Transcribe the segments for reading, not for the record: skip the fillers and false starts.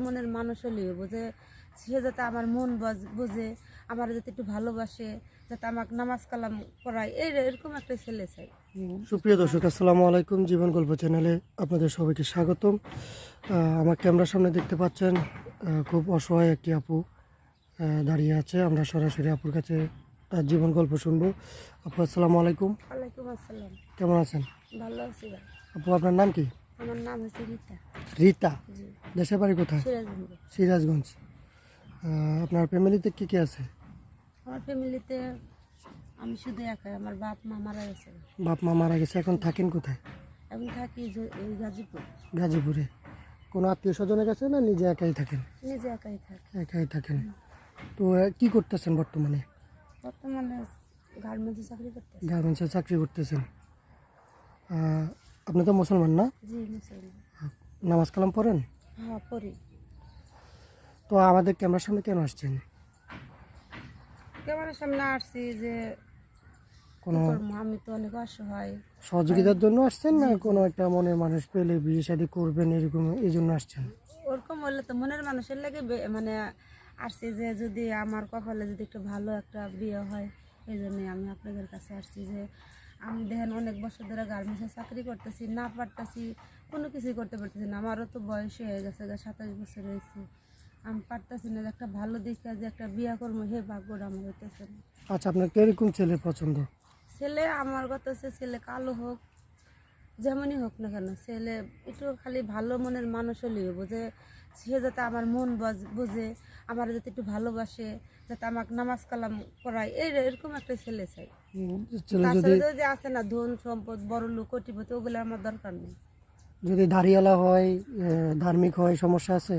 মনের মানুষ হলেও বোঝে, সে যাতে আমার মন বোঝে, আমার যাতে একটু ভালোবাসে, যাতে আমাকে নামাজ কালাম করায়, এরকম একটা ছেলে চাই। সুপ্রিয় দর্শক, আসসালামু আলাইকুম। জীবন গল্প চ্যানেলে আপনাদের সবাইকে স্বাগতম। আমার ক্যামেরার সামনে দেখতে পাচ্ছেন খুব অসহায় একটি আপু দাঁড়িয়ে আছে। আমরা সরাসরি আপুর কাছে তার জীবন গল্প শুনবো। আপু, আসসালামু আলাইকুম। ওয়ালাইকুম আসসালাম। কেমন আছেন? ভালো আছি ভাই। আপু, আপনার নাম কি? আমার নাম হচ্ছে রীতা। রীতা। জি। দেশের বাড়ি কোথায়? সিরাজগঞ্জ। সিরাজগঞ্জ। আপনার ফ্যামিলিতে কি কি আছে? আমার ফ্যামিলিতে আমি শুধু একাই, আমার বাপ মা মারা গেছে। বাপ মা মারা গেছে, এখন থাকেন কোথায়? আমি থাকি এই গাজীপুর। গাজীপুরে। কোনো আত্মীয় স্বজনের কাছে না নিজে একাই থাকেন? নিজে একাই থাকি। একাই থাকেন। তো কি করতেছেন বর্তমানে? বর্তমানে গার্মেন্টসে চাকরি করতেছি। গার্মেন্টসে চাকরি করতেছেন। আপনি তো মুসলমান না? জি মুসলমান। নামাজ কালাম পড়েন? হ্যাঁ পড়ি। তো আমাদের ক্যামেরার সামনে কেন আসছেন? ক্যামেরার সামনে আসছি যে কোনো আমি তো অনেক অসহায়। সহযোগিতার জন্য আসছেন না কোনো একটা মনের মানুষ পেলে বিয়ে শাদী করবেন এরকম এই জন্য আসছেন? ওরকম হলে তো মনের মানুষের লাগে মানে আসছি যে যদি আমার কপালে যদি একটু ভালো একটা বিয়ে হয়, এই জন্যই আমি আপনাদের কাছে আসছি যে আমি দেখেন অনেক বছর ধরে গার্মেন্টসে চাকরি করতেছি, না পারতেছি, কোনো কিছুই করতে পারতেছি না। আমারও তো বয়স হয়ে গেছে, 27 বছর হয়েছে। আমি পারতেছি না যে একটা ভালো দেখে যে একটা বিয়ে করবো, হে ভাগ্যটা আমার হইতেছে না। আচ্ছা, আপনার কিরকম ছেলে পছন্দ? ছেলে আমার কথা হচ্ছে ছেলে কালো হোক, যেমনই হোক না কেন, ছেলে একটু খালি ভালো মনের মানুষ হলেও বোঝে, সে যাতে আমার মন বোঝে, আমার যাতে একটু ভালোবাসে, যাতে আমাকে নামাজ কালাম করায়, এরকম একটা ছেলে চাই। ছেলে তাছাড়া যদি আছে না ধন সম্পদ, বড় লোক, কোটিপতি, ওগুলো আমার দরকার নেই। যদি দাড়িওয়ালা হয়, ধার্মিক হয়, সমস্যা আছে?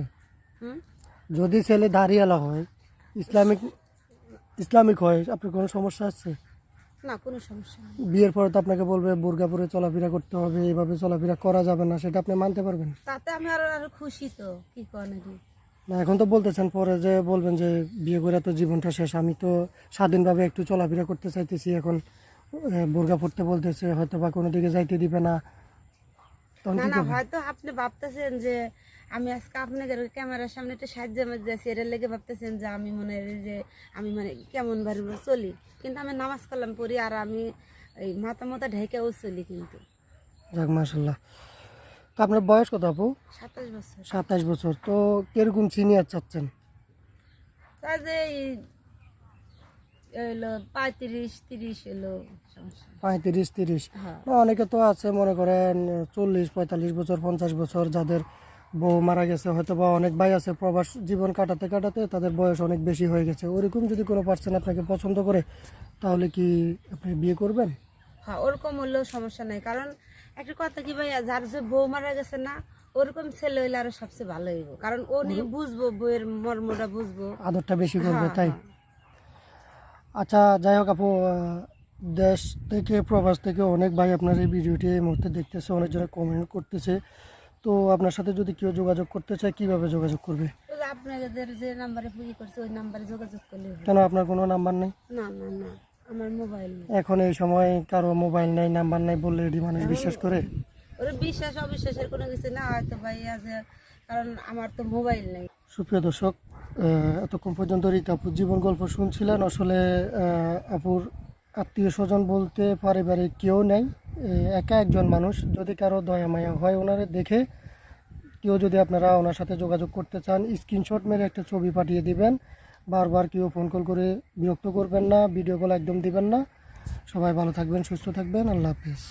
হুম। যদি ছেলে দাড়িওয়ালা হয়, ইসলামিক হয়, আপনার কোনো সমস্যা আছে? না, কোনো সমস্যা নেই। বিয়ের পরে তো আপনাকে বলবে বোরকা পরে চলাফেরা করতে হবে, এইভাবে চলাফেরা করা যাবে না, সেটা আপনি মানতে পারবেন? তাতে আমি আরো খুশি। তো কি কর নাকি? না, এখন তো বলতেছেন পরে যে বলবেন যে বিয়ে করে তো জীবনটা শেষ, আমি তো স্বাধীনভাবে একটু চলাফেরা করতে চাইতেছি, এখন বোরকা পরতে বলতেছে, হয়তো বা কোনো দিকে যাইতে দিবে না, তখন না কি না, করবেন? হয়তো আপনি ভাবতেছেন যে আমি আজকে আপনাদের ক্যামেরার সামনে একটা সাহায্য যাচ্ছি, এটার লেগে ভাবতেছেন যে আমি মনে হয় যে আমি মানে কেমন ভাবে চলি, কিন্তু আমি নামাজ কালাম পড়ি, আর আমি এই মাথা মাথা ঢেকেও চলি কিন্তু। যাক, মাশাল্লাহ। তো আপনার বয়স কত আপু? 27 বছর। 27 বছর। তো কিরকম সিনিয়র চাচ্ছেন? তাই যে এলো 35-30 এলো সমস্যা। 35-30? হ্যাঁ। না, অনেকে তো আছে মনে করেন 40-45 বছর, 50 বছর, যাদের বউ মারা গেছে, হয়তো বা অনেক ভাই আছে প্রবাস জীবন কাটাতে কাটাতে তাদের বয়স অনেক বেশি হয়ে গেছে। ওরকম যদি কোনো পার্সন আপনাকে পছন্দ করে, তাহলে কি আপনি বিয়ে করবেন? হ্যাঁ, ওরকম হলেও সমস্যা নাই, কারণ একটা কথা কি ভাইয়া, যার যে বউ মারা গেছে না, ওরকম ছেলে হইলে আরো সবচেয়ে ভালো হইব, কারণ ও নিয়ে বুঝবো, বউয়ের মর্মটা বুঝবো, আদরটা বেশি করবে, হ্যাঁ তাই? হ্যাঁ। আচ্ছা, যাই হোক আপু, দেশ থেকে প্রবাস থেকে অনেক ভাই আপনার এই ভিডিওটি এই মুহূর্তে দেখতেছে, অনেকজনে কমেন্ট করতেছে। তো আপনার সাথে যদি কেউ যোগাযোগ করতে চায়, কিভাবে যোগাযোগ করবে? ওই যে আপনাদের যে নাম্বারে ফোন করছে ওই নাম্বারে যোগাযোগ করলে হবে। কেন, আপনার কোনো নাম্বার নেই? না না না, আমার মোবাইল নেই। এখন এই সময় কারো মোবাইল নেই, নাম্বার নেই বললে এটি মানুষ বিশ্বাস করে? ওরা বিশ্বাস অবিশ্বাসের কোনো কিছু না, হয়তো ভাইয়া যে, কারণ আমার তো মোবাইল নেই। সুপ্রিয় দর্শক, এতক্ষণ পর্যন্ত রীতা আপুর জীবন গল্প শুনছিলেন। আসলে আপুর আত্মীয় স্বজন বলতে পারিবারিক কেউ নেই, একা একজন মানুষ। যদি কারো দয়া মায়া হয় ওনারে দেখে, কেউ যদি আপনারা ওনার সাথে যোগাযোগ করতে চান, স্ক্রিনশট মেরে একটা ছবি পাঠিয়ে দিবেন। বারবার কেউ ফোন কল করে বিরক্ত করবেন না, ভিডিও কল একদম দিবেন না। সবাই ভালো থাকবেন, সুস্থ থাকবেন। আল্লাহ হাফিজ।